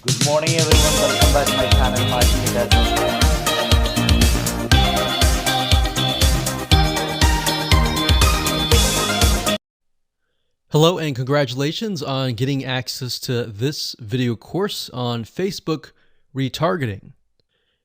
Good morning everyone, welcome back to my channel Marketing Data. Hello and congratulations on getting access to this video course on Facebook retargeting.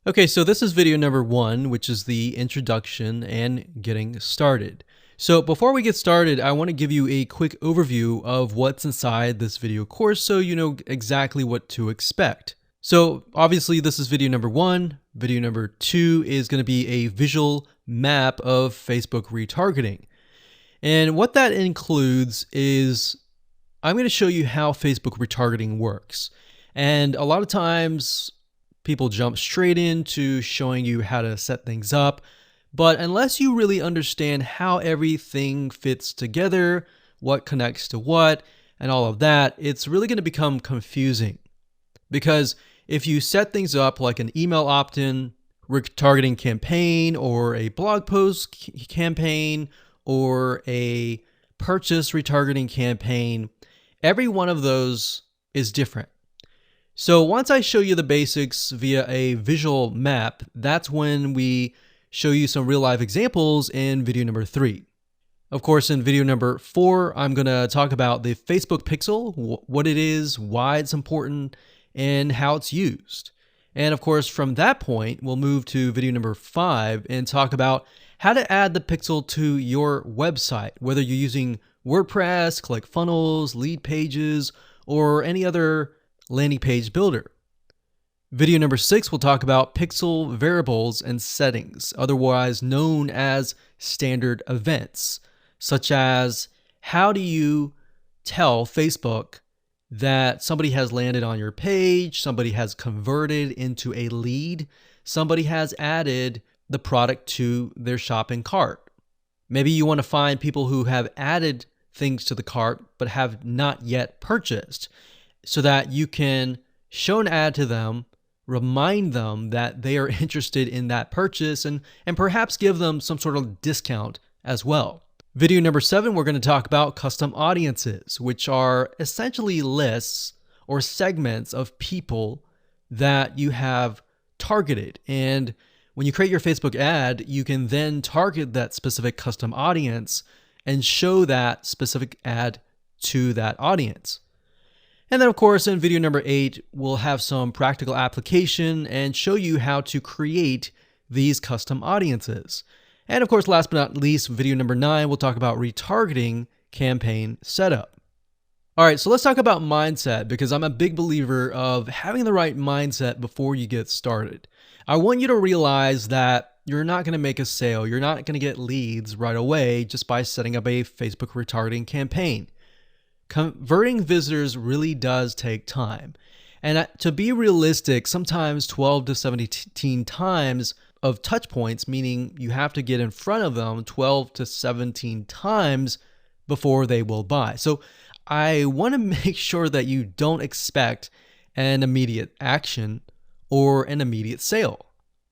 Okay, so this is video number 1, which is the introduction and getting started. So before we get started, I want to give you a quick overview of what's inside this video course so you know exactly what to expect. So obviously this is video number 1. Video number 2 is going to be a visual map of Facebook retargeting. And what that includes is I'm going to show you how Facebook retargeting works. And a lot of times people jump straight into showing you how to set things up. But unless you really understand how everything fits together, what connects to what, and all of that, it's really going to become confusing. Because if you set things up like an email opt-in retargeting campaign or a blog post campaign or a purchase retargeting campaign, every one of those is different. So once I show you the basics via a visual map, that's when we show you some real life examples in video number 3. Of course, in video number 4, I'm going to talk about the Facebook pixel, what it is, why it's important, and how it's used. And of course, from that point, we'll move to video number 5 and talk about how to add the pixel to your website, whether you're using WordPress, ClickFunnels, Lead Pages, or any other landing page builder. Video number 6 will talk about pixel variables and settings, otherwise known as standard events, such as how do you tell Facebook that somebody has landed on your page, somebody has converted into a lead, somebody has added the product to their shopping cart. Maybe you want to find people who have added things to the cart but have not yet purchased so that you can show an ad to them, remind them that they are interested in that purchase, and perhaps give them some sort of discount as well. Video number 7, we're going to talk about custom audiences, which are essentially lists or segments of people that you have targeted. And when you create your Facebook ad, you can then target that specific custom audience and show that specific ad to that audience. And then of course, in video number 8, we'll have some practical application and show you how to create these custom audiences. And of course, last but not least, video number 9, we'll talk about retargeting campaign setup. All right, so let's talk about mindset, because I'm a big believer of having the right mindset before you get started. I want you to realize that you're not going to make a sale. You're not going to get leads right away just by setting up a Facebook retargeting campaign. Converting visitors really does take time. And to be realistic, sometimes 12 to 17 times of touch points, meaning you have to get in front of them 12 to 17 times before they will buy. So I want to make sure that you don't expect an immediate action or an immediate sale.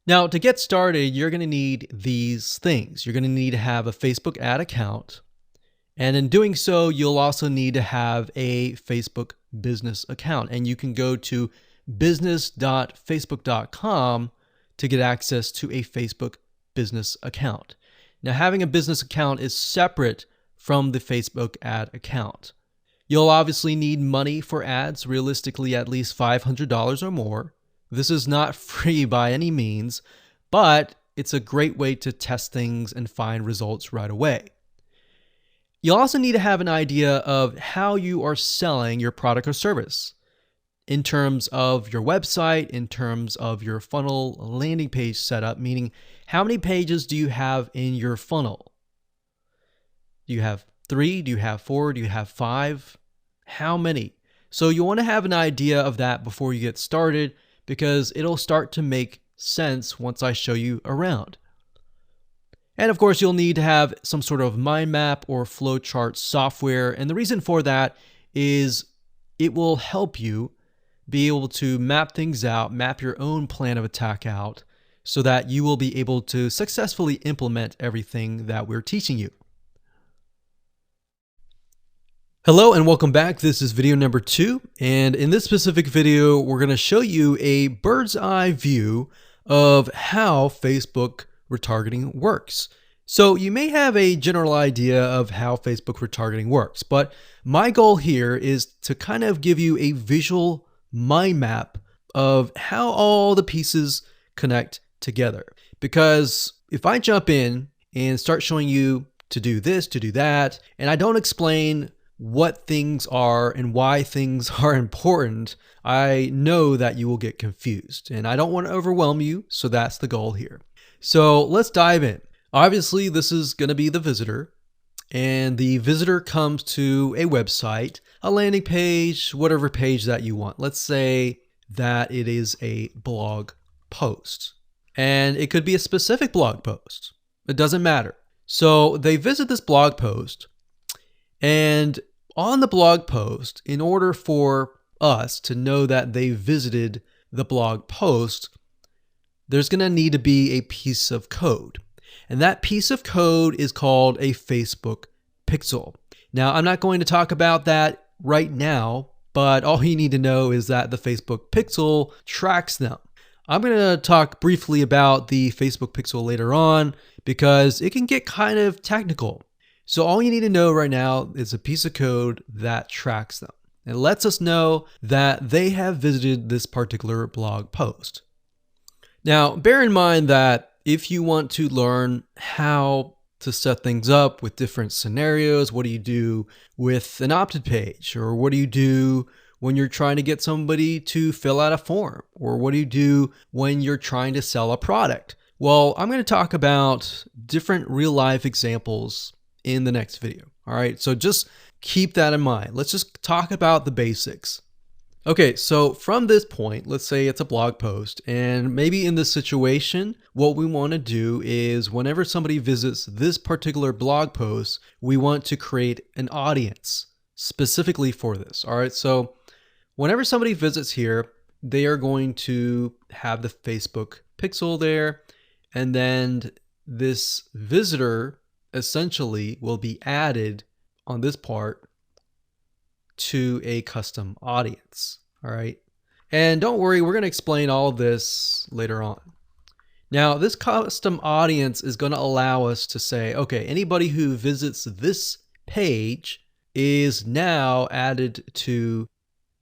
Now, to get started, you're going to need these things. You're going to need to have a Facebook ad account. And in doing so, you'll also need to have a Facebook business account. And you can go to business.facebook.com to get access to a Facebook business account. Now, having a business account is separate from the Facebook ad account. You'll obviously need money for ads, realistically at least $500 or more. This is not free by any means, but it's a great way to test things and find results right away. You'll also need to have an idea of how you are selling your product or service in terms of your website, in terms of your funnel landing page setup, meaning how many pages do you have in your funnel? Do you have 3? Do you have 4? Do you have 5? How many? So you want to have an idea of that before you get started, because it'll start to make sense once I show you around. And of course, you'll need to have some sort of mind map or flowchart software. And the reason for that is it will help you be able to map things out, map your own plan of attack out, so that you will be able to successfully implement everything that we're teaching you. Hello and welcome back. This is video number 2, and in this specific video we're going to show you a bird's eye view of how Facebook retargeting works. So you may have a general idea of how Facebook retargeting works, but my goal here is to kind of give you a visual mind map of how all the pieces connect together. Because if I jump in and start showing you to do this, to do that, and I don't explain what things are and why things are important, I know that you will get confused, and I don't want to overwhelm you, so that's the goal here. So let's dive in. Obviously, this is going to be the visitor, and the visitor comes to a website, a landing page, whatever page that you want. Let's say that it is a blog post, and it could be a specific blog post. It doesn't matter. So they visit this blog post, and on the blog post, in order for us to know that they visited the blog post, there's going to need to be a piece of code. And that piece of code is called a Facebook pixel. Now, I'm not going to talk about that right now, but all you need to know is that the Facebook pixel tracks them. I'm going to talk briefly about the Facebook pixel later on because it can get kind of technical. So all you need to know right now is a piece of code that tracks them. It lets us know that they have visited this particular blog post. Now, bear in mind that if you want to learn how to set things up with different scenarios, what do you do with an opted page? Or what do you do when you're trying to get somebody to fill out a form? Or what do you do when you're trying to sell a product? Well, I'm going to talk about different real life examples in the next video. All right, so just keep that in mind. Let's just talk about the basics. Okay, so from this point, let's say it's a blog post, and maybe in this situation, what we want to do is whenever somebody visits this particular blog post, we want to create an audience specifically for this. All right, so whenever somebody visits here, they are going to have the Facebook pixel there, and then this visitor essentially will be added on this part to a custom audience. All right. And don't worry, we're going to explain all of this later on. Now, this custom audience is going to allow us to say, okay, anybody who visits this page is now added to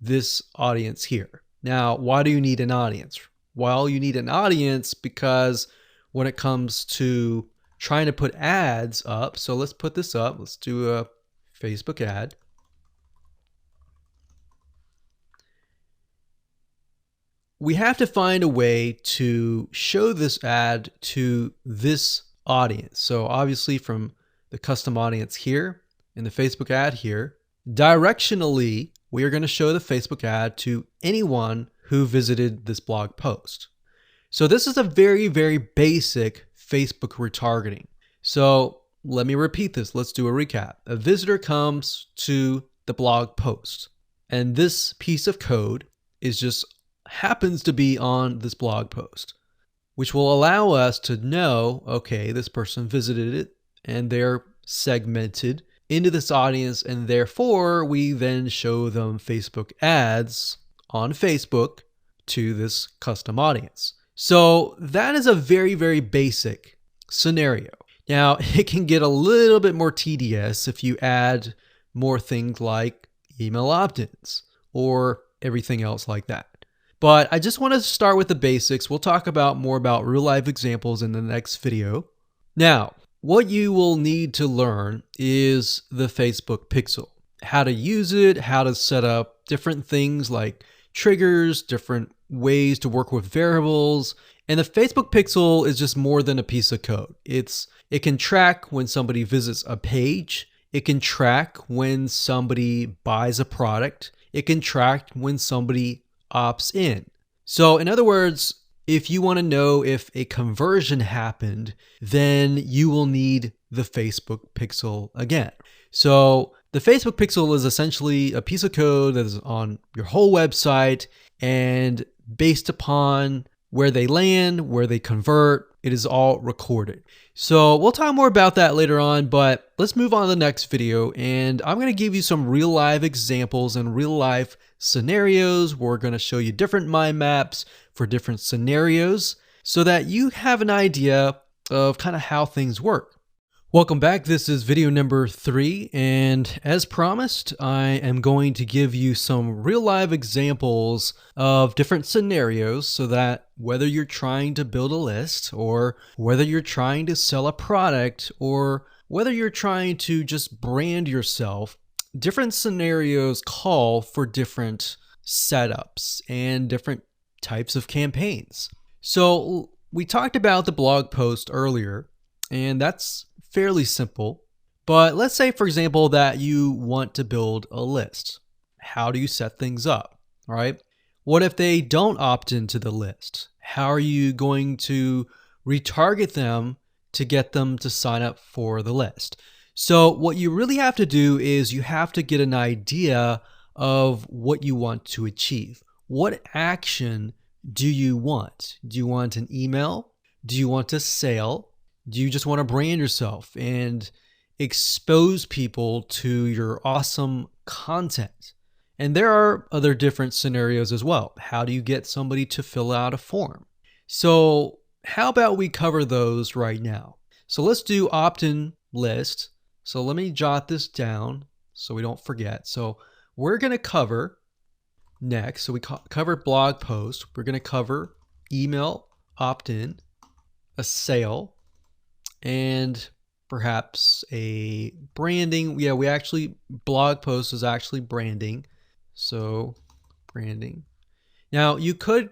this audience here. Now, why do you need an audience? Well, you need an audience because when it comes to trying to put ads up, so let's put this up. Let's do a Facebook ad. We have to find a way to show this ad to this audience. So obviously from the custom audience here in the Facebook ad here, directionally, we are going to show the Facebook ad to anyone who visited this blog post. So this is a very, very basic Facebook retargeting. So let me repeat this. Let's do a recap. A visitor comes to the blog post, and this piece of code is just happens to be on this blog post, which will allow us to know, okay, this person visited it and they're segmented into this audience, and therefore we then show them Facebook ads on Facebook to this custom audience. So that is a very, very basic scenario. Now, it can get a little bit more tedious if you add more things like email opt-ins or everything else like that. But I just want to start with the basics. We'll talk about more about real life examples in the next video. Now, what you will need to learn is the Facebook pixel, how to use it, how to set up different things like triggers, different ways to work with variables. And the Facebook pixel is just more than a piece of code. It can track when somebody visits a page. It can track when somebody buys a product. It can track when somebody opts in. So in other words, if you want to know if a conversion happened, then you will need the Facebook pixel again. So the Facebook pixel is essentially a piece of code that is on your whole website, and based upon where they land, where they convert, it is all recorded. So we'll talk more about that later on, but let's move on to the next video. And I'm going to give you some real life examples and real life scenarios. We're going to show you different mind maps for different scenarios so that you have an idea of kind of how things work. Welcome back. This is video number 3, and as promised, I am going to give you some real life examples of different scenarios so that whether you're trying to build a list or whether you're trying to sell a product or whether you're trying to just brand yourself, different scenarios call for different setups and different types of campaigns. So we talked about the blog post earlier, and that's fairly simple. But let's say, for example, that you want to build a list. How do you set things up? All right. What if they don't opt into the list? How are you going to retarget them to get them to sign up for the list? So what you really have to do is you have to get an idea of what you want to achieve. What action do you want? Do you want an email? Do you want a sale? Do you just want to brand yourself and expose people to your awesome content? And there are other different scenarios as well. How do you get somebody to fill out a form? So how about we cover those right now? So let's do opt-in list. So let me jot this down so we don't forget. So we're going to cover next. So we covered blog post. We're going to cover email opt-in, a sale, and perhaps a branding. Yeah, we actually, blog post is actually branding. So branding. Now you could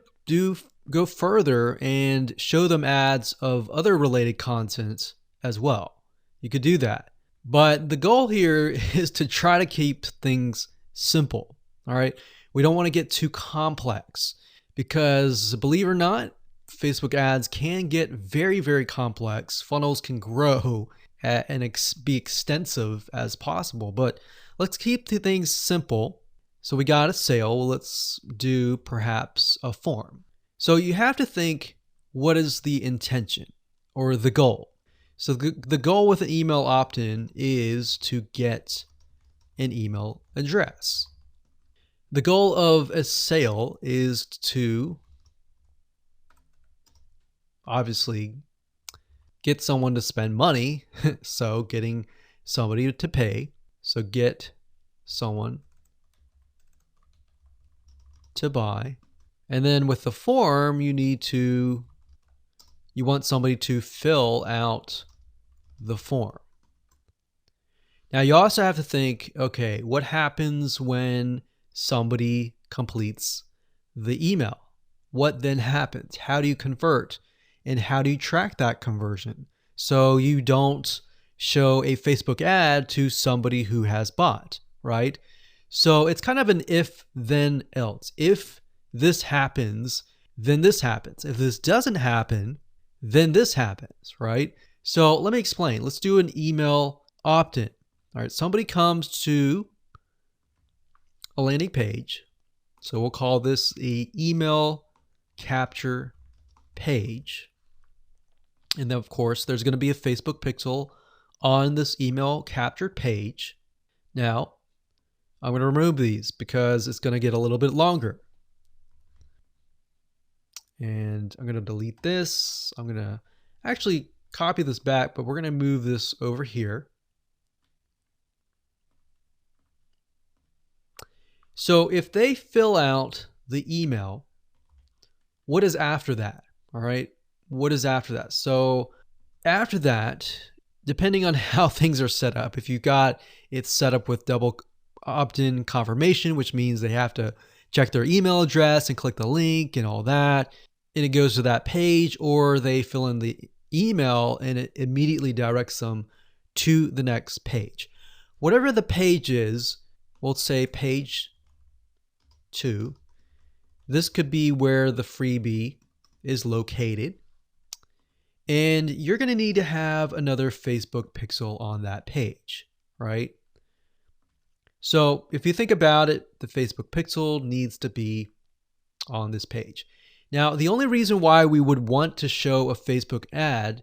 go further and show them ads of other related content as well. You could do that. But the goal here is to try to keep things simple. All right. We don't want to get too complex because, believe it or not, Facebook ads can get very, very complex. Funnels can grow and be extensive as possible, but let's keep the things simple. So we got a sale. Well, let's do perhaps a form. So you have to think, what is the intention or the goal? So the goal with an email opt-in is to get an email address. The goal of a sale is to obviously get someone to spend money. So getting somebody to pay. So get someone to buy. And then with the form, you want somebody to fill out the form. Now you also have to think, okay, what happens when somebody completes the email? What then happens? How do you convert? And how do you track that conversion so you don't show a Facebook ad to somebody who has bought, right? So it's kind of an if, then, else. If this happens, then this happens. If this doesn't happen, then this happens, right? So let me explain. Let's do an email opt-in. All right, somebody comes to a landing page. So we'll call this the email capture page. And then, of course, there's going to be a Facebook pixel on this email captured page. Now, I'm going to remove these because it's going to get a little bit longer. And I'm going to delete this. I'm going to actually copy this back, but we're going to move this over here. So if they fill out the email, what is after that? All right. What is after that? So after that, depending on how things are set up, if you got it set up with double opt-in confirmation, which means they have to check their email address and click the link and all that, and it goes to that page, or they fill in the email and it immediately directs them to the next page. Whatever the page is, we'll say page 2. This could be where the freebie is located. And you're going to need to have another Facebook pixel on that page, right? So if you think about it, the Facebook pixel needs to be on this page. Now, the only reason why we would want to show a Facebook ad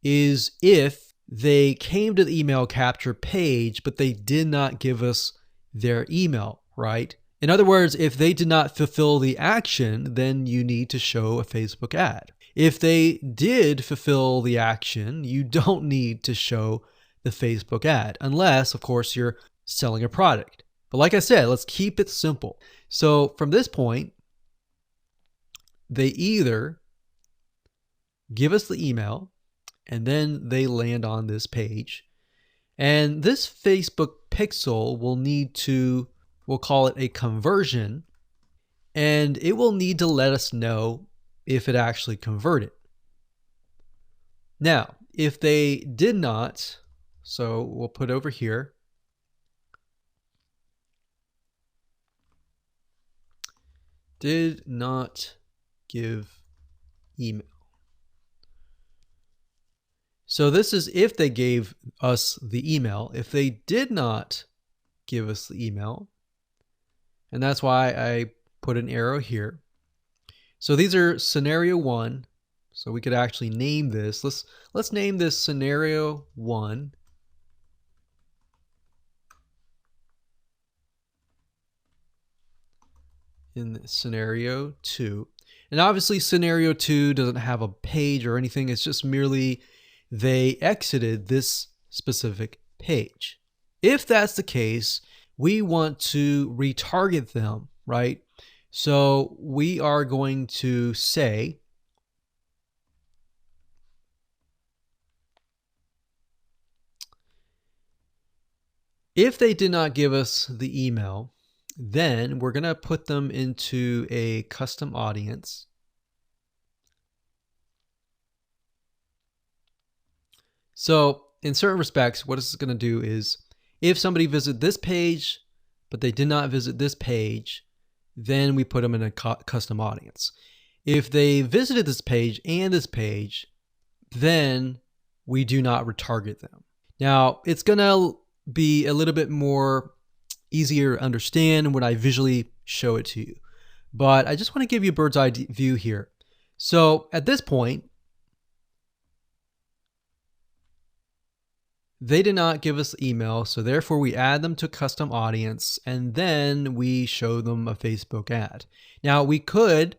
is if they came to the email capture page, but they did not give us their email, right? In other words, if they did not fulfill the action, then you need to show a Facebook ad. If they did fulfill the action, you don't need to show the Facebook ad, unless, of course, you're selling a product. But like I said, let's keep it simple. So from this point, they either give us the email and then they land on this page. And this Facebook pixel will need to, we'll call it a conversion, and it will need to let us know if it actually converted. Now, if they did not, so we'll put over here, did not give email. So this is if they gave us the email. If they did not give us the email, and that's why I put an arrow here. So these are scenario 1. So we could actually name this. Let's name this scenario 1. In scenario 2. And obviously scenario 2 doesn't have a page or anything. It's just merely they exited this specific page. If that's the case, we want to retarget them, right? So we are going to say, if they did not give us the email, then we're going to put them into a custom audience. So in certain respects, what this is going to do is if somebody visited this page, but they did not visit this page, then we put them in a custom audience. If they visited this page and this page, then we do not retarget them. Now, it's going to be a little bit more easier to understand when I visually show it to you. But I just want to give you a bird's eye view here. So at this point, they did not give us the email, so therefore we add them to custom audience, and then we show them a Facebook ad. Now, we could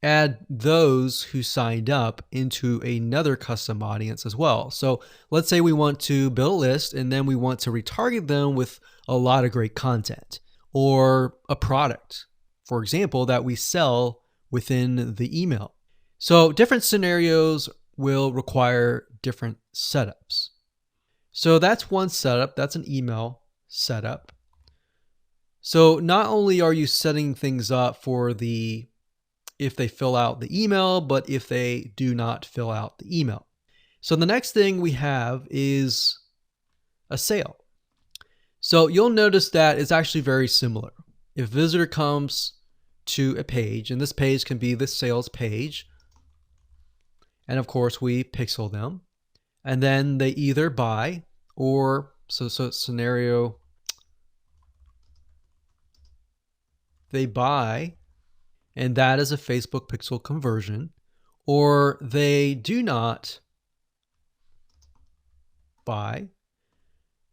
add those who signed up into another custom audience as well. So let's say we want to build a list and then we want to retarget them with a lot of great content or a product, for example, that we sell within the email. So different scenarios will require different setups. So that's one setup. That's an email setup. So not only are you setting things up for the if they fill out the email, but if they do not fill out the email. So the next thing we have is a sale. So you'll notice that it's actually very similar. If a visitor comes to a page, and this page can be the sales page, and of course we pixel them, and then they either buy or, so scenario, they buy, and that is a Facebook pixel conversion, or they do not buy,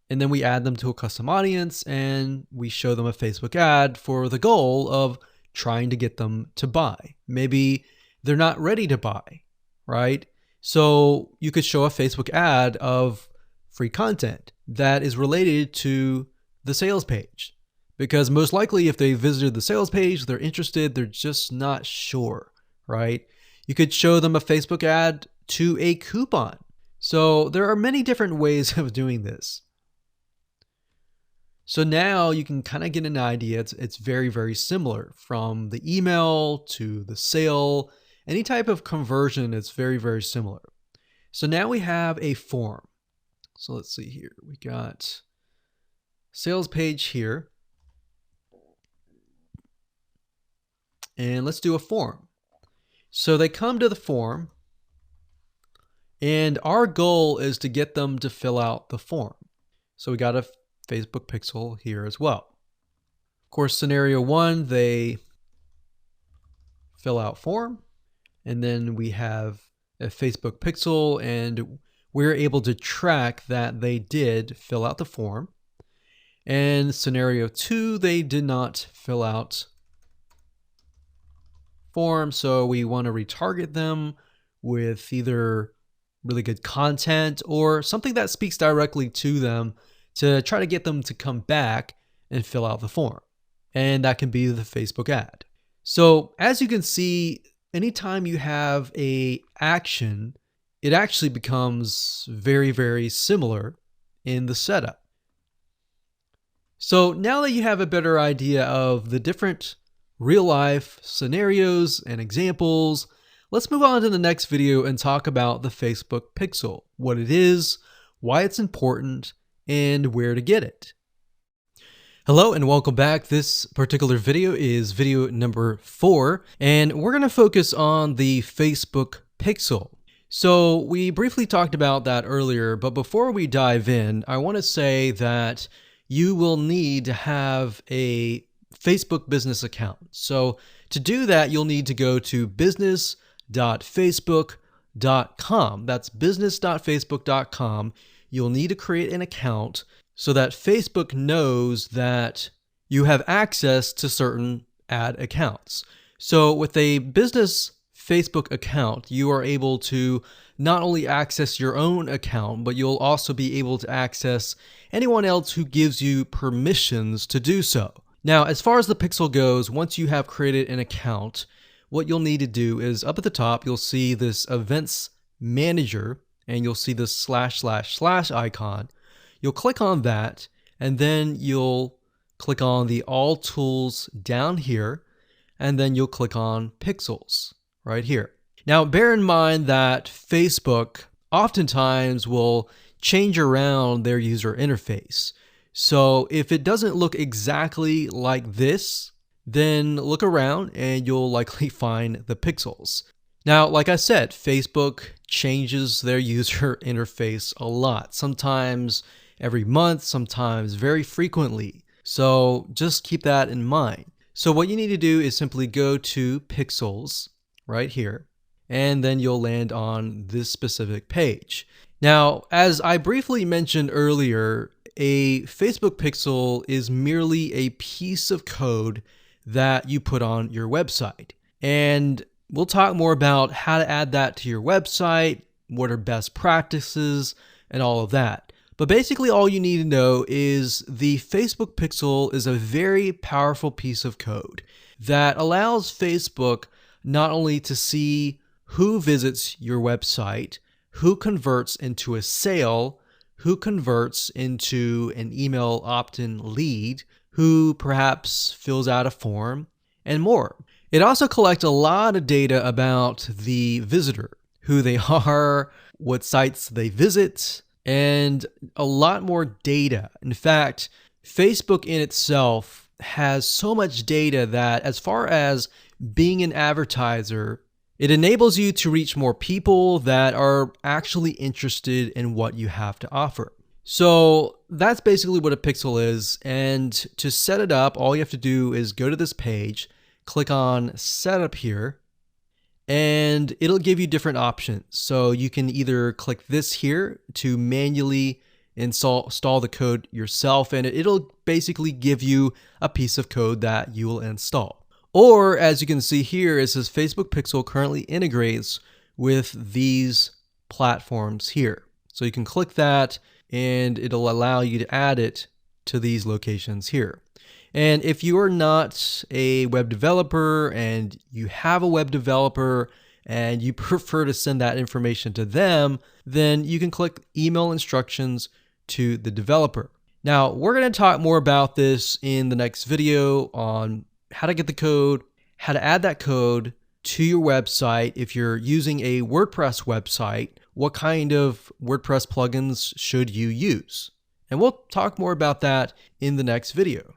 and then we add them to a custom audience and we show them a Facebook ad for the goal of trying to get them to buy. Maybe they're not ready to buy, right? So you could show a Facebook ad of free content that is related to the sales page. Because most likely if they visited the sales page, they're interested, they're just not sure, right? You could show them a Facebook ad to a coupon. So there are many different ways of doing this. So now you can kind of get an idea. It's very, very similar from the email to the sale. Any type of conversion is very, very similar. So now we have a form. So let's see here. We got sales page here. And let's do a form. So they come to the form, and our goal is to get them to fill out the form. So we got a Facebook pixel here as well. Of course, scenario 1, they fill out form. And then we have a Facebook pixel, and we're able to track that they did fill out the form. And scenario 2, they did not fill out form, so we want to retarget them with either really good content or something that speaks directly to them to try to get them to come back and fill out the form. And that can be the Facebook ad. So as you can see, anytime you have a action, it actually becomes very, very similar in the setup. So now that you have a better idea of the different real life scenarios and examples, let's move on to the next video and talk about the Facebook pixel, what it is, why it's important, and where to get it. Hello and welcome back. This particular video is video number 4, and we're going to focus on the Facebook pixel. So we briefly talked about that earlier, but before we dive in, I want to say that you will need to have a Facebook business account. So to do that, you'll need to go to business.facebook.com. That's business.facebook.com. You'll need to create an account so that Facebook knows that you have access to certain ad accounts. So with a business Facebook account, you are able to not only access your own account, but you'll also be able to access anyone else who gives you permissions to do so. Now, as far as the pixel goes, once you have created an account, what you'll need to do is up at the top, you'll see this events manager, and you'll see this / icon. You'll click on that, and then you'll click on the all tools down here, and then you'll click on pixels right here. Now, bear in mind that Facebook oftentimes will change around their user interface. So if it doesn't look exactly like this, then look around and you'll likely find the pixels. Now, like I said, Facebook changes their user interface a lot, sometimes every month, sometimes very frequently. So just keep that in mind. So what you need to do is simply go to pixels right here, and then you'll land on this specific page. Now, as I briefly mentioned earlier, a Facebook pixel is merely a piece of code that you put on your website. And we'll talk more about how to add that to your website, what are best practices, and all of that. But basically all you need to know is the Facebook pixel is a very powerful piece of code that allows Facebook not only to see who visits your website, who converts into a sale, who converts into an email opt-in lead, who perhaps fills out a form, and more. It also collects a lot of data about the visitor, who they are, what sites they visit, and a lot more data. In fact, Facebook in itself has so much data that as far as being an advertiser, it enables you to reach more people that are actually interested in what you have to offer. So that's basically what a pixel is. And to set it up, all you have to do is go to this page, click on Setup here, and it'll give you different options. So you can either click this here to manually install the code yourself, and it'll basically give you a piece of code that you will install. Or as you can see here, it says Facebook Pixel currently integrates with these platforms here. So you can click that and it'll allow you to add it to these locations here. And if you are not a web developer and you have a web developer and you prefer to send that information to them, then you can click email instructions to the developer. Now, we're going to talk more about this in the next video on how to get the code, how to add that code to your website. If you're using a WordPress website, what kind of WordPress plugins should you use? And we'll talk more about that in the next video.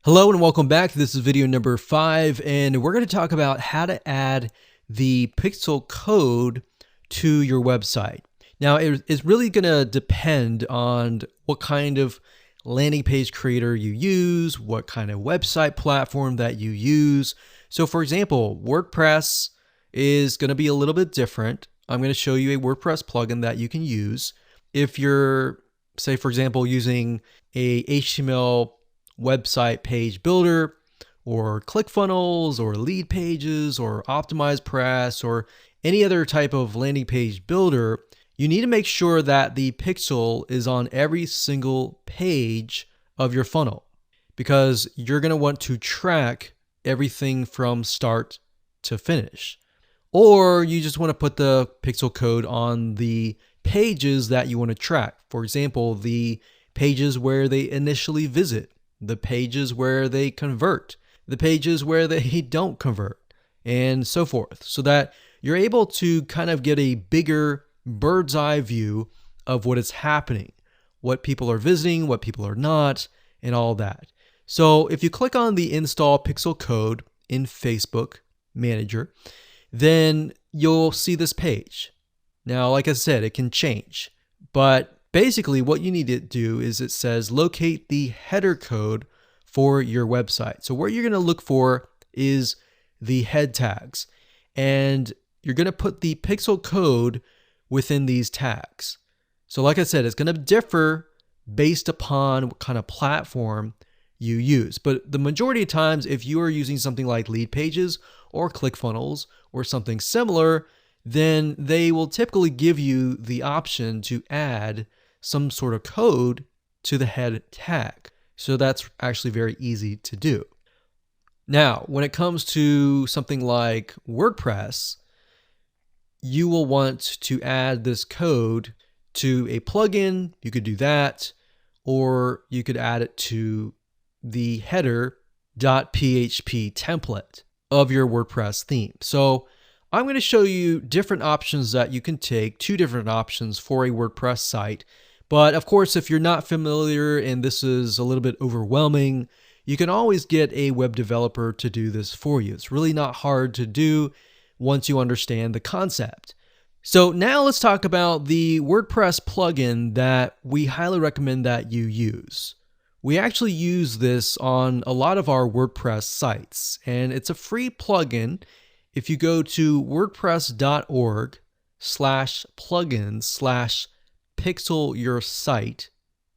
Hello and welcome back. This is video number 5, and we're going to talk about how to add the pixel code to your website. Now, it's really going to depend on what kind of landing page creator you use, what kind of website platform that you use. So for example, WordPress is going to be a little bit different. I'm going to show you a WordPress plugin that you can use if you're, say for example, using a HTML website page builder or ClickFunnels or lead pages or OptimizePress or any other type of landing page builder. You need to make sure that the pixel is on every single page of your funnel, because you're going to want to track everything from start to finish. Or you just want to put the pixel code on the pages that you want to track. For example, the pages where they initially visit, the pages where they convert, the pages where they don't convert, and so forth, so that you're able to kind of get a bigger bird's eye view of what is happening, what people are visiting, what people are not, and all that. So if you click on the install pixel code in Facebook Manager, then you'll see this page. Now, like I said, it can change, but basically what you need to do is it says locate the header code for your website. So what you're going to look for is the head tags, and you're going to put the pixel code within these tags. So like I said, it's going to differ based upon what kind of platform you use. But the majority of times, if you are using something like lead pages or ClickFunnels or something similar, then they will typically give you the option to add some sort of code to the head tag. So that's actually very easy to do. Now, when it comes to something like WordPress, you will want to add this code to a plugin. You could do that, or you could add it to the header.php template of your WordPress theme. So I'm going to show you different options that you can take, 2 different options for a WordPress site. But of course, if you're not familiar and this is a little bit overwhelming, you can always get a web developer to do this for you. It's really not hard to do once you understand the concept. So now let's talk about the WordPress plugin that we highly recommend that you use. We actually use this on a lot of our WordPress sites, and it's a free plugin. If you go to wordpress.org/plugins/pixel your site,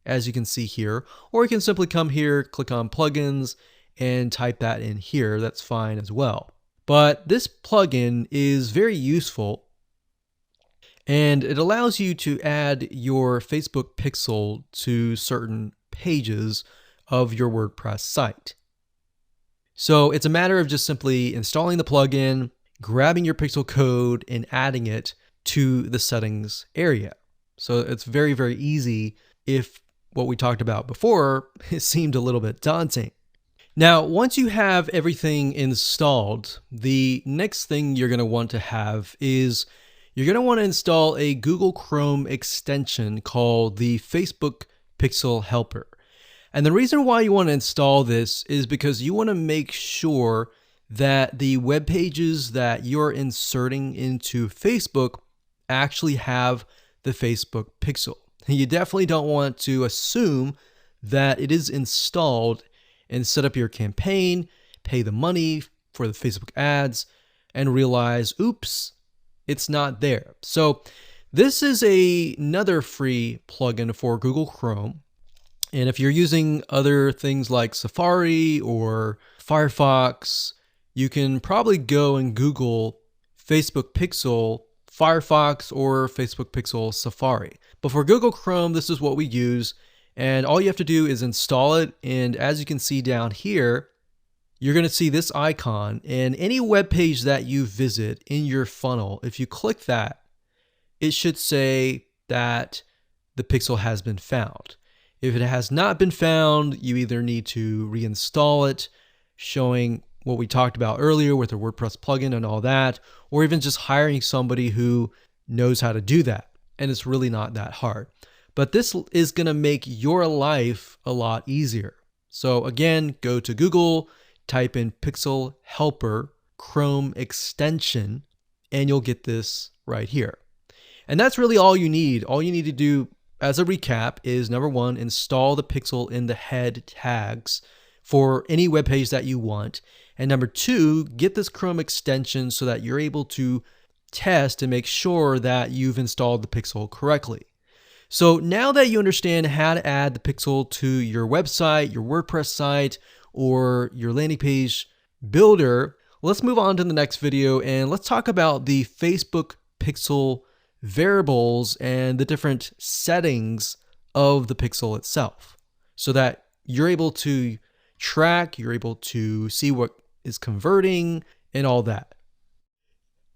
as you can see here, or you can simply come here, click on plugins, and type that in here. That's fine as well. But this plugin is very useful, and it allows you to add your Facebook pixel to certain pages of your WordPress site. So it's a matter of just simply installing the plugin, grabbing your pixel code, and adding it to the settings area. So it's very, very easy if what we talked about before, it seemed a little bit daunting. Now, once you have everything installed, the next thing you're going to want to have is you're going to want to install a Google Chrome extension called the Facebook Pixel Helper. And the reason why you want to install this is because you want to make sure that the web pages that you're inserting into Facebook actually have the Facebook pixel. You definitely don't want to assume that it is installed and set up your campaign, pay the money for the Facebook ads, and realize, oops, it's not there. So this is another free plugin for Google Chrome. And if you're using other things like Safari or Firefox, you can probably go and Google Facebook Pixel Firefox or Facebook Pixel Safari. But for Google Chrome, this is what we use. And all you have to do is install it. And as you can see down here, you're going to see this icon. And any web page that you visit in your funnel, if you click that, it should say that the pixel has been found. If it has not been found, you either need to reinstall it, showing what we talked about earlier with the WordPress plugin and all that, or even just hiring somebody who knows how to do that. And it's really not that hard. But this is going to make your life a lot easier. So again, go to Google, type in Pixel Helper Chrome extension, and you'll get this right here. And that's really all you need. All you need to do as a recap is, number one, install the pixel in the head tags for any web page that you want. And number two, get this Chrome extension so that you're able to test and make sure that you've installed the pixel correctly. So now that you understand how to add the pixel to your website, your WordPress site, or your landing page builder, let's move on to the next video and let's talk about the Facebook pixel variables and the different settings of the pixel itself so that you're able to track, you're able to see what is converting and all that.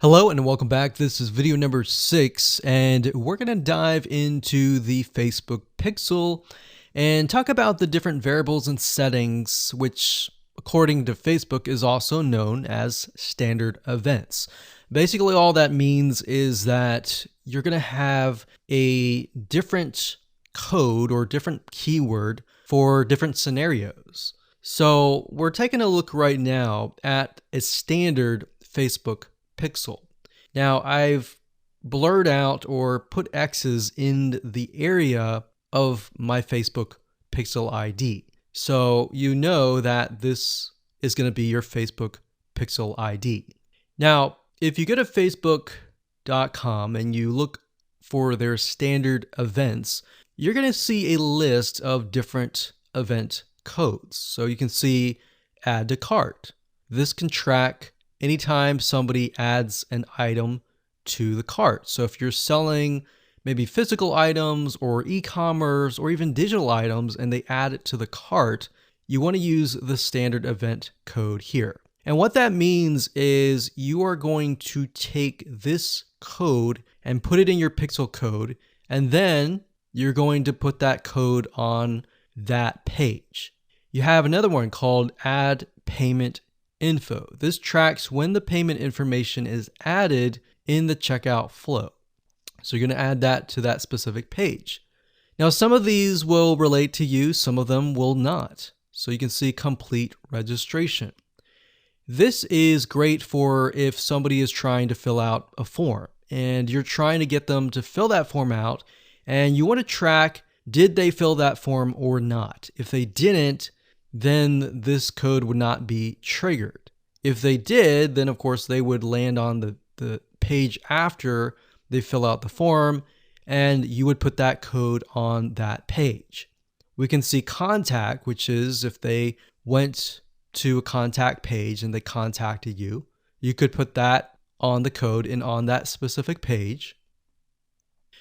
Hello and welcome back. This is video number 6 and we're going to dive into the Facebook pixel and talk about the different variables and settings, which according to Facebook is also known as standard events. Basically all that means is that you're going to have a different code or different keyword for different scenarios. So we're taking a look right now at a standard Facebook pixel. Now I've blurred out or put X's in the area of my Facebook pixel ID. So you know that this is going to be your Facebook pixel ID. Now, if you go to facebook.com and you look for their standard events, you're going to see a list of different event codes. So you can see add to cart. This can track anytime somebody adds an item to the cart. So if you're selling maybe physical items or e-commerce or even digital items and they add it to the cart, you want to use the standard event code here. And what that means is you are going to take this code and put it in your pixel code, and then you're going to put that code on that page. You have another one called add payment info. This tracks when the payment information is added in the checkout flow. So you're going to add that to that specific page. Now, some of these will relate to you, some of them will not. So you can see complete registration. This is great for if somebody is trying to fill out a form and you're trying to get them to fill that form out and you want to track, did they fill that form or not? If they didn't, then this code would not be triggered. If they did, then of course they would land on the page after they fill out the form and you would put that code on that page. We can see contact, which is if they went to a contact page and they contacted you, you could put that on the code and on that specific page.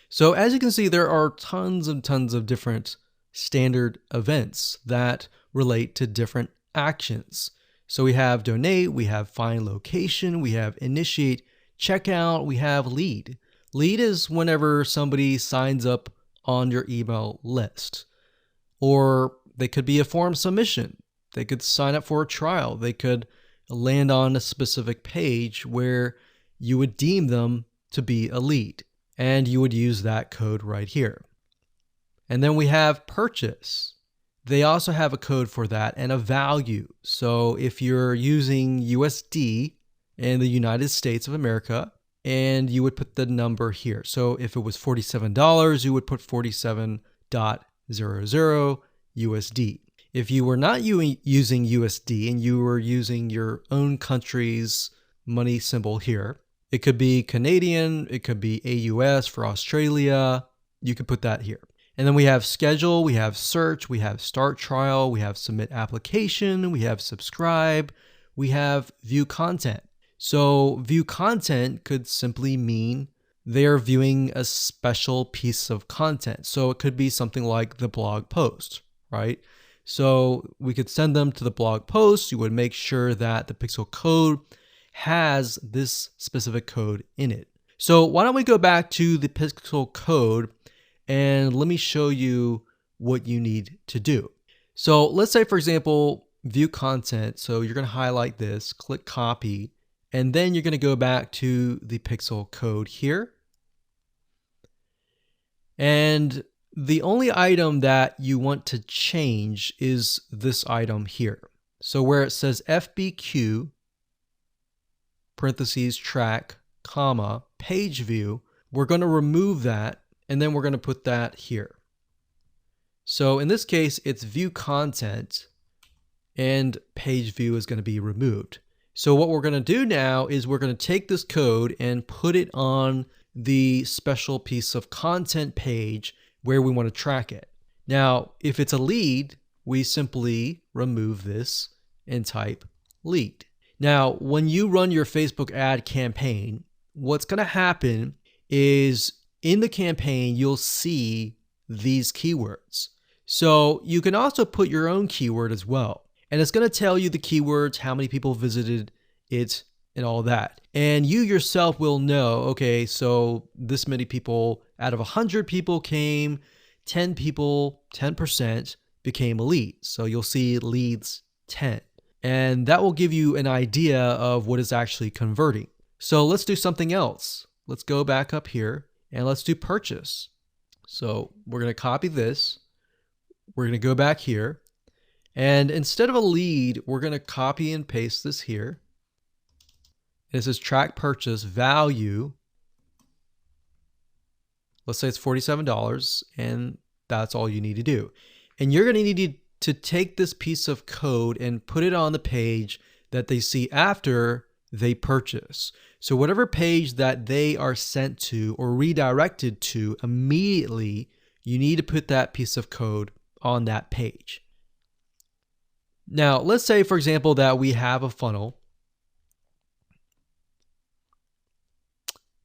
So as you can see, there are tons and tons of different standard events that relate to different actions. So we have donate, we have find location, we have initiate checkout, we have lead. Lead is whenever somebody signs up on your email list. Or they could be a form submission. They could sign up for a trial. They could land on a specific page where you would deem them to be a lead. And you would use that code right here. And then we have purchase. They also have a code for that and a value. So if you're using USD in the United States of America, and you would put the number here. So if it was $47, you would put 47.00 USD. If you were not using USD and you were using your own country's money symbol here, it could be Canadian, it could be AUS for Australia, you could put that here. And then we have schedule, we have search, we have start trial, we have submit application, we have subscribe, we have view content. So view content could simply mean they're viewing a special piece of content. So it could be something like the blog post, right? So we could send them to the blog post. You would make sure that the pixel code has this specific code in it. So why don't we go back to the pixel code and let me show you what you need to do. So let's say, for example, view content. So you're going to highlight this, click copy, and then you're going to go back to the pixel code here. And the only item that you want to change is this item here. So where it says FBQ, parentheses, track, comma, page view, we're going to remove that and then we're going to put that here. So in this case, it's view content and page view is going to be removed. So what we're going to do now is we're going to take this code and put it on the special piece of content page where we want to track it. Now, if it's a lead, we simply remove this and type lead. Now, when you run your Facebook ad campaign, what's going to happen is in the campaign, you'll see these keywords. So you can also put your own keyword as well. And it's going to tell you the keywords, how many people visited it, and all that. And you yourself will know, okay, so this many people out of 100 people came, 10 people, 10% became a lead. So you'll see leads 10. And that will give you an idea of what is actually converting. So let's do something else. Let's go back up here and let's do purchase. So we're going to copy this. We're going to go back here. And instead of a lead, we're going to copy and paste this here. It says track purchase value. Let's say it's $47, and that's all you need to do. And you're going to need to take this piece of code and put it on the page that they see after they purchase. So whatever page that they are sent to or redirected to immediately, you need to put that piece of code on that page. Now, let's say, for example, that we have a funnel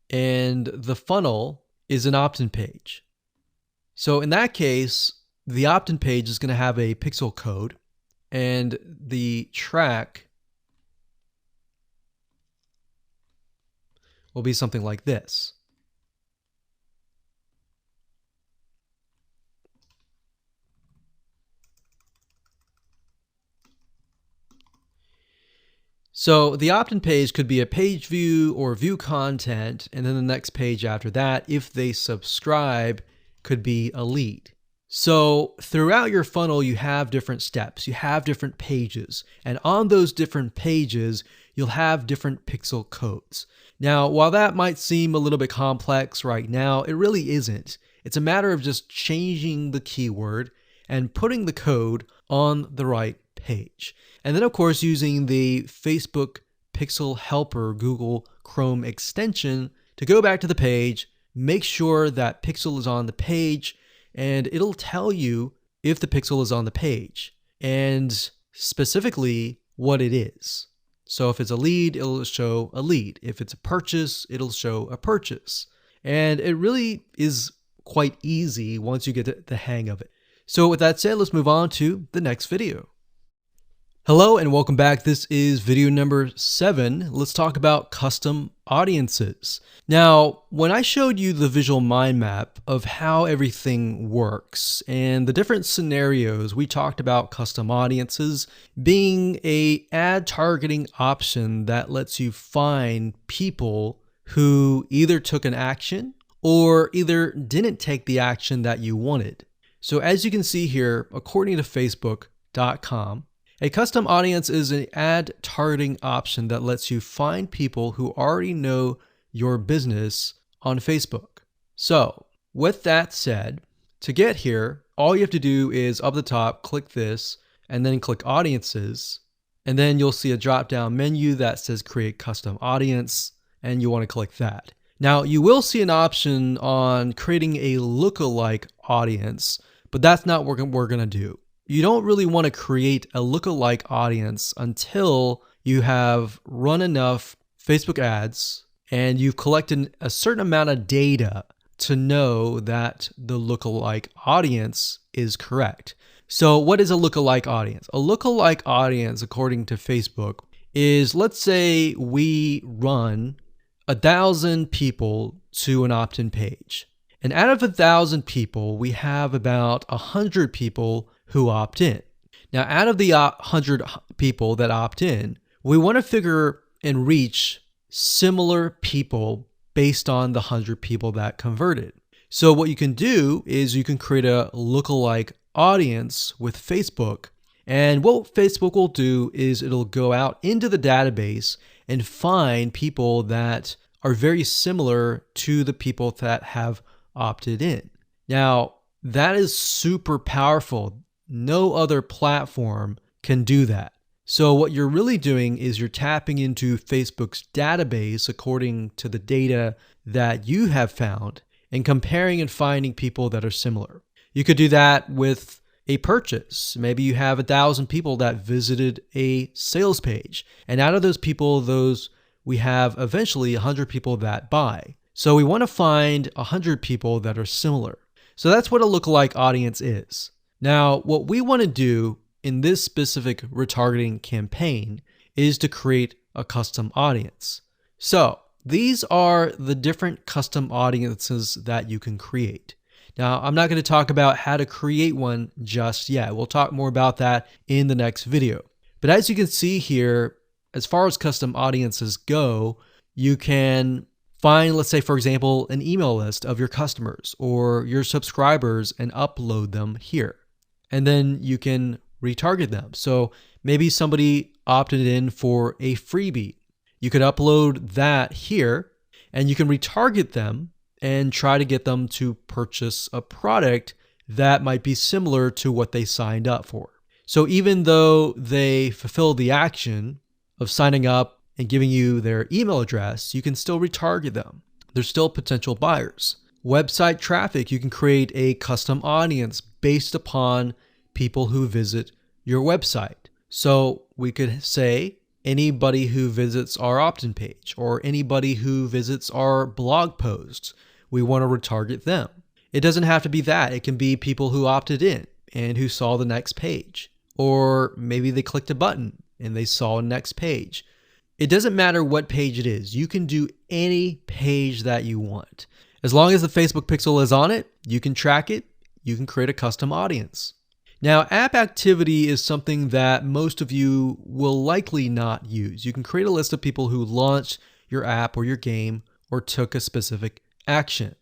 and the funnel is an opt-in page. So in that case, the opt-in page is going to have a pixel code, and the track will be something like this. So the opt-in page could be a page view or view content, and then the next page after that, if they subscribe, could be a lead. So throughout your funnel, you have different steps, you have different pages, and on those different pages, you'll have different pixel codes. Now, while that might seem a little bit complex right now, it really isn't. It's a matter of just changing the keyword and putting the code on the right page. And then, of course, using the Facebook Pixel Helper Google Chrome extension to go back to the page, make sure that pixel is on the page, and it'll tell you if the pixel is on the page and specifically what it is. So if it's a lead, it'll show a lead. If it's a purchase, it'll show a purchase. And it really is quite easy once you get the hang of it. So with that said, let's move on to the next video. Hello and welcome back. This is video number 7. Let's talk about custom audiences. Now, when I showed you the visual mind map of how everything works and the different scenarios, we talked about custom audiences being an ad targeting option that lets you find people who either took an action or either didn't take the action that you wanted. So as you can see here, according to Facebook.com, a custom audience is an ad targeting option that lets you find people who already know your business on Facebook. So with that said, to get here, all you have to do is up the top, click this, and then click audiences. And then you'll see a drop-down menu that says create custom audience, and you want to click that. Now you will see an option on creating a lookalike audience, but that's not what we're going to do. You don't really want to create a lookalike audience until you have run enough Facebook ads and you've collected a certain amount of data to know that the lookalike audience is correct. So what is a lookalike audience? A lookalike audience, according to Facebook, is, let's say we run 1,000 people to an opt-in page. And out of 1,000 people, we have about 100 people who opt in. Now, out of the 100 people that opt in, we want to figure and reach similar people based on the 100 people that converted. So what you can do is you can create a lookalike audience with Facebook. And what Facebook will do is it'll go out into the database and find people that are very similar to the people that have opted in. Now, that is super powerful. No other platform can do that. So what you're really doing is you're tapping into Facebook's database according to the data that you have found and comparing and finding people that are similar. You could do that with a purchase. Maybe you have 1,000 people that visited a sales page. And out of those people, we have eventually 100 people that buy. So we want to find 100 people that are similar. So that's what a lookalike audience is. Now, what we want to do in this specific retargeting campaign is to create a custom audience. So these are the different custom audiences that you can create. Now, I'm not going to talk about how to create one just yet. We'll talk more about that in the next video. But as you can see here, as far as custom audiences go, you can find, let's say, for example, an email list of your customers or your subscribers and upload them here. And then you can retarget them. So maybe somebody opted in for a freebie. You could upload that here and you can retarget them and try to get them to purchase a product that might be similar to what they signed up for. So even though they fulfill the action of signing up and giving you their email address, you can still retarget them. They're still potential buyers. Website traffic, you can create a custom audience based upon people who visit your website. So we could say anybody who visits our opt-in page or anybody who visits our blog posts, we want to retarget them. It doesn't have to be that. It can be people who opted in and who saw the next page. Or maybe they clicked a button and they saw a next page. It doesn't matter what page it is. You can do any page that you want. As long as the Facebook pixel is on it, you can track it, you can create a custom audience. Now, app activity is something that most of you will likely not use. You can create a list of people who launched your app or your game or took a specific action.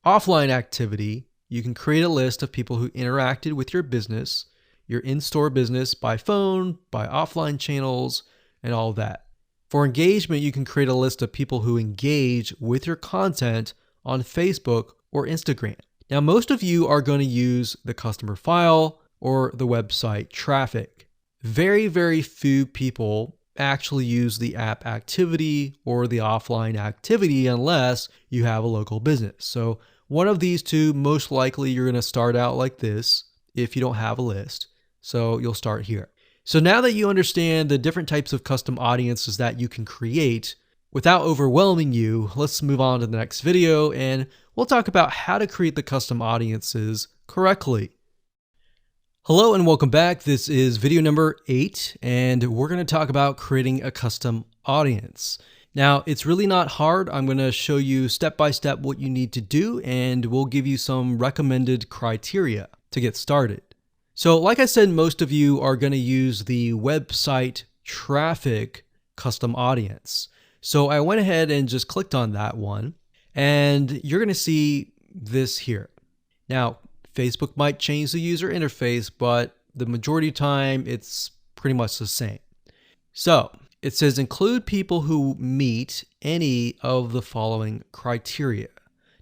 Offline activity, you can create a list of people who interacted with your business, your in-store business by phone, by offline channels, and all of that. For engagement, you can create a list of people who engage with your content on Facebook or Instagram. Now, most of you are going to use the customer file or the website traffic. Very, very few people actually use the app activity or the offline activity unless you have a local business. So one of these two, most likely you're going to start out like this if you don't have a list. So you'll start here. So now that you understand the different types of custom audiences that you can create, without overwhelming you, let's move on to the next video and we'll talk about how to create the custom audiences correctly. Hello and welcome back. This is video number 8 and we're going to talk about creating a custom audience. Now, it's really not hard. I'm going to show you step by step what you need to do and we'll give you some recommended criteria to get started. So like I said, most of you are going to use the website traffic custom audience. So I went ahead and just clicked on that one and you're going to see this here. Now, Facebook might change the user interface, but the majority of the time it's pretty much the same. So it says include people who meet any of the following criteria.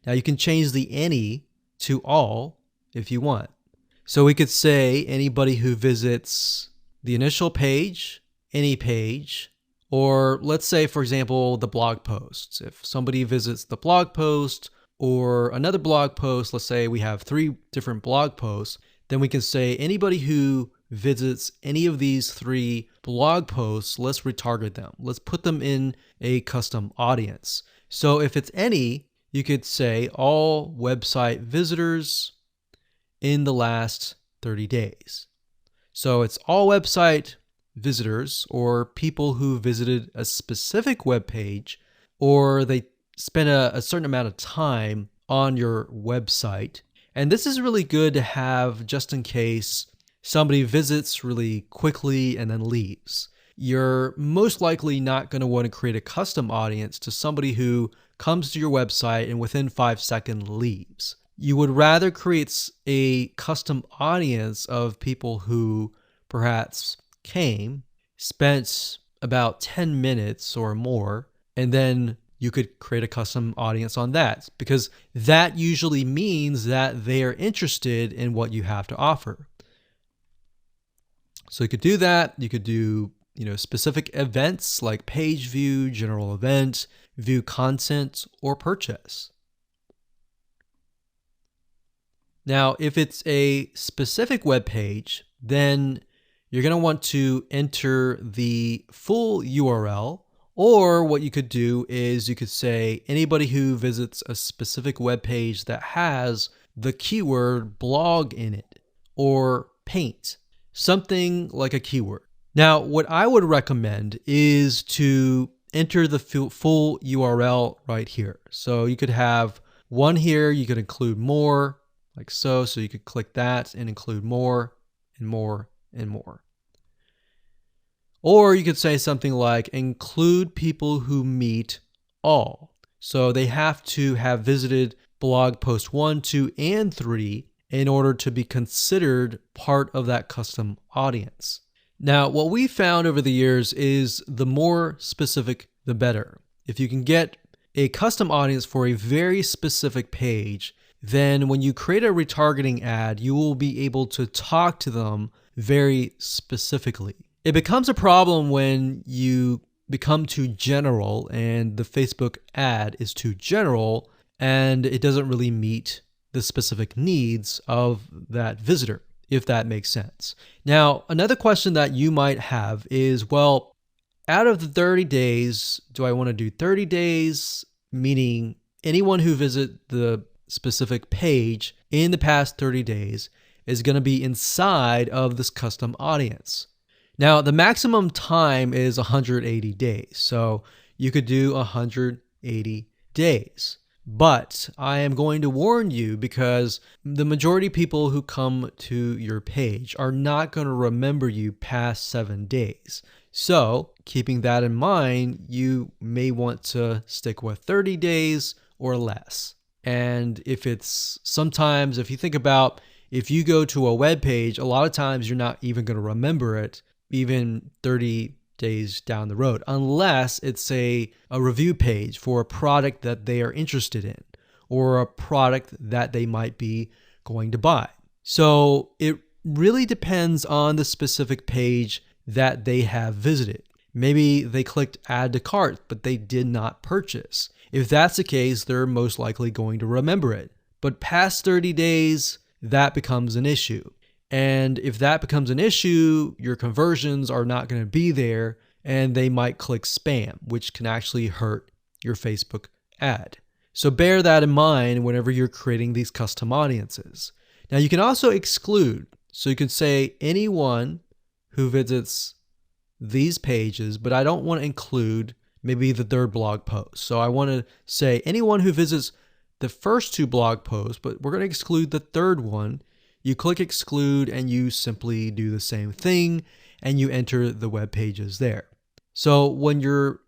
Now you can change the any to all if you want. So we could say anybody who visits the initial page, any page, or let's say, for example, the blog posts. If somebody visits the blog post or another blog post, let's say we have 3 different blog posts, then we can say anybody who visits any of these 3 blog posts, let's retarget them. Let's put them in a custom audience. So if it's any, you could say all website visitors in the last 30 days. So it's all website visitors or people who visited a specific web page or they spend a certain amount of time on your website. And this is really good to have just in case somebody visits really quickly and then leaves. You're most likely not going to want to create a custom audience to somebody who comes to your website and within 5 seconds leaves. You would rather create a custom audience of people who perhaps came, spent about 10 minutes or more, and then you could create a custom audience on that because that usually means that they are interested in what you have to offer. So you could do that. You could do, specific events like page view, general event, view content, or purchase. Now, if it's a specific web page, then you're going to want to enter the full URL, or what you could do is you could say anybody who visits a specific web page that has the keyword blog in it or paint, something like a keyword. Now, what I would recommend is to enter the full URL right here. So you could have one here, you could include more, like so. So you could click that and include more and more and more. Or you could say something like include people who meet all. So they have to have visited blog post 1, 2, and 3 in order to be considered part of that custom audience. Now, what we found over the years is the more specific, the better. If you can get a custom audience for a very specific page, then when you create a retargeting ad, you will be able to talk to them very specifically. It becomes a problem when you become too general and the Facebook ad is too general and it doesn't really meet the specific needs of that visitor, if that makes sense. Now, another question that you might have is, well, out of the 30 days, do I want to do 30 days, meaning anyone who visit the specific page in the past 30 days is going to be inside of this custom audience? Now, the maximum time is 180 days, so you could do 180 days. But I am going to warn you because the majority of people who come to your page are not going to remember you past 7 days. So, keeping that in mind, you may want to stick with 30 days or less. And if you think about if you go to a web page, a lot of times you're not even going to remember it even 30 days down the road, unless it's a review page for a product that they are interested in or a product that they might be going to buy. So it really depends on the specific page that they have visited. Maybe they clicked add to cart, but they did not purchase. If that's the case, they're most likely going to remember it. But past 30 days, that becomes an issue. And if that becomes an issue, your conversions are not going to be there and they might click spam, which can actually hurt your Facebook ad. So bear that in mind whenever you're creating these custom audiences. Now you can also exclude. So you can say anyone who visits these pages, but I don't want to include maybe the third blog post. So I want to say anyone who visits the first 2 blog posts, but we're going to exclude the third one. You click exclude and you simply do the same thing and you enter the web pages there. So when you're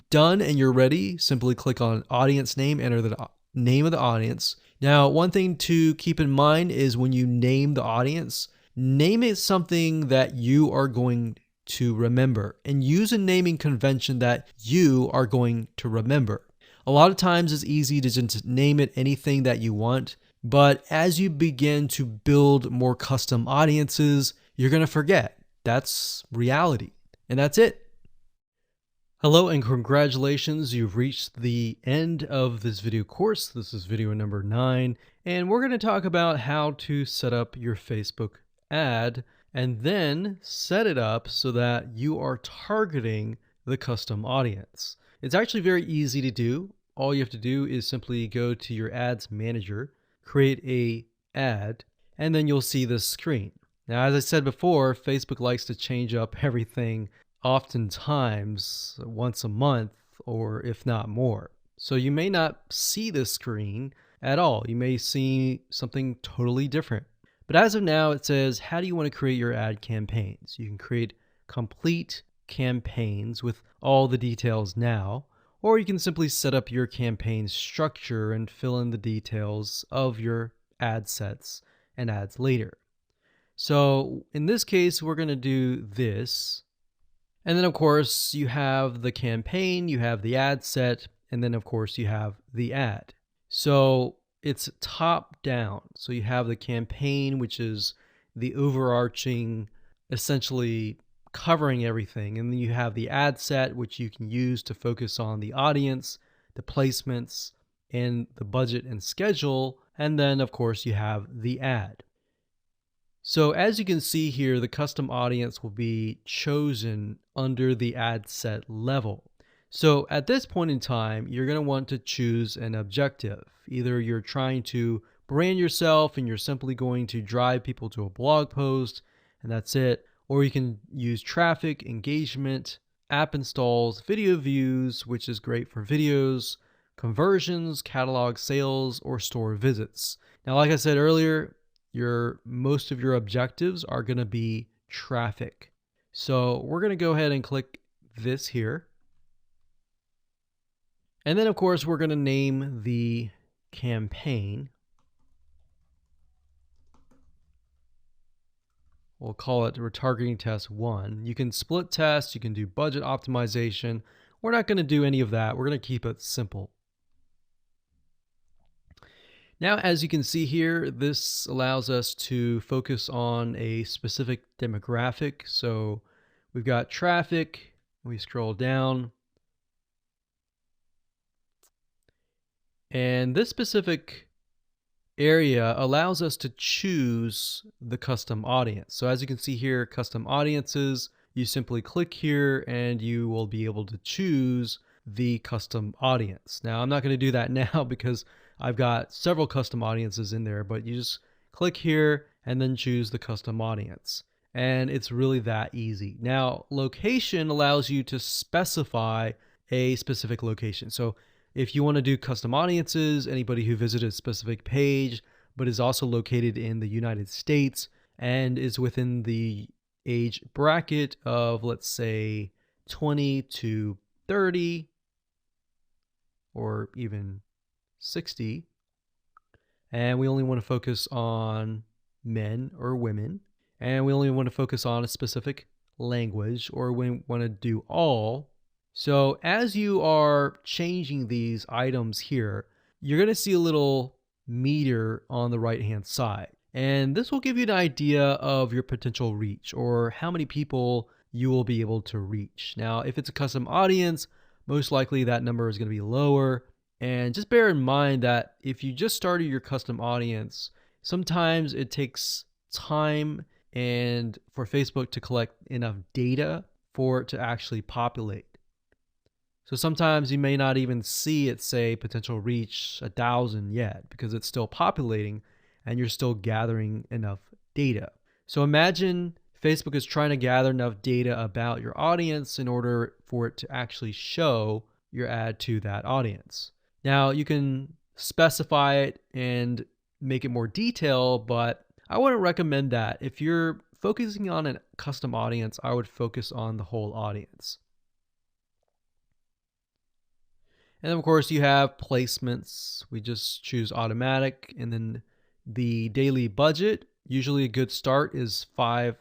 done and you're ready, simply click on audience name, enter the name of the audience. Now, one thing to keep in mind is when you name the audience, name it something that you are going to remember and use a naming convention that you are going to remember. A lot of times it's easy to just name it anything that you want. But as you begin to build more custom audiences, you're going to forget. That's reality. And that's it. Hello and congratulations. You've reached the end of this video course. This is video number 9. And we're going to talk about how to set up your Facebook ad and then set it up so that you are targeting the custom audience. It's actually very easy to do. All you have to do is simply go to your ads manager, create a ad, and then you'll see this screen. Now, as I said before, Facebook likes to change up everything oftentimes once a month, or if not more. So you may not see this screen at all. You may see something totally different. But as of now, it says, how do you want to create your ad campaigns? You can create complete campaigns with all the details now, or you can simply set up your campaign structure and fill in the details of your ad sets and ads later. So in this case, we're going to do this. And then of course you have the campaign, you have the ad set, and then of course you have the ad. So it's top down. So you have the campaign, which is the overarching essentially covering everything. And then you have the ad set, which you can use to focus on the audience, the placements, and the budget and schedule. And then, of course, you have the ad. So as you can see here, the custom audience will be chosen under the ad set level. So at this point in time, you're going to want to choose an objective. Either you're trying to brand yourself and you're simply going to drive people to a blog post and that's it. Or you can use traffic, engagement, app installs, video views, which is great for videos, conversions, catalog sales, or store visits. Now, like I said earlier, most of your objectives are going to be traffic. So we're going to go ahead and click this here. And then of course we're going to name the campaign. We'll call it retargeting test 1. You can split test, you can do budget optimization. We're not going to do any of that. We're going to keep it simple. Now, as you can see here, this allows us to focus on a specific demographic. So we've got traffic, we scroll down, and this specific area allows us to choose the custom audience. So as you can see here, custom audiences, you simply click here and you will be able to choose the custom audience. Now, I'm not going to do that now because I've got several custom audiences in there, but you just click here and then choose the custom audience. And it's really that easy. Now, location allows you to specify a specific location. So if you want to do custom audiences, anybody who visited a specific page, but is also located in the United States and is within the age bracket of, let's say, 20 to 30, or even 60, and we only want to focus on men or women, and we only want to focus on a specific language, or we want to do all. So as you are changing these items here, you're going to see a little meter on the right hand side, and this will give you an idea of your potential reach or how many people you will be able to reach. Now, if it's a custom audience, most likely that number is going to be lower. And just bear in mind that if you just started your custom audience, sometimes it takes time and for Facebook to collect enough data for it to actually populate. So sometimes you may not even see it say potential reach 1,000 yet because it's still populating and you're still gathering enough data. So imagine Facebook is trying to gather enough data about your audience in order for it to actually show your ad to that audience. Now, you can specify it and make it more detailed, but I wouldn't recommend that. If you're focusing on a custom audience, I would focus on the whole audience. And then, of course, you have placements. We just choose automatic, and then the daily budget. Usually a good start is $5.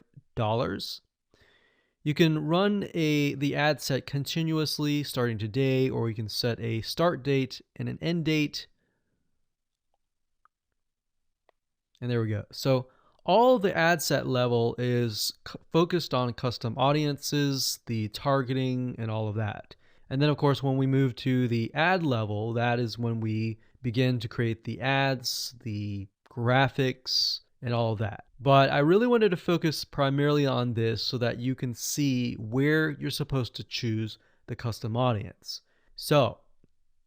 You can run the ad set continuously starting today, or you can set a start date and an end date. And there we go. So all the ad set level is focused on custom audiences, the targeting, and all of that. And then, of course, when we move to the ad level, that is when we begin to create the ads, the graphics, and all of that. But I really wanted to focus primarily on this so that you can see where you're supposed to choose the custom audience. So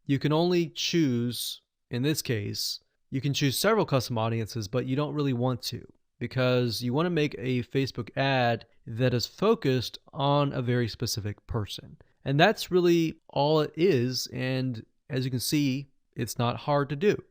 you can only choose, in this case, you can choose several custom audiences, but you don't really want to, because you want to make a Facebook ad that is focused on a very specific person. And that's really all it is. And as you can see, it's not hard to do.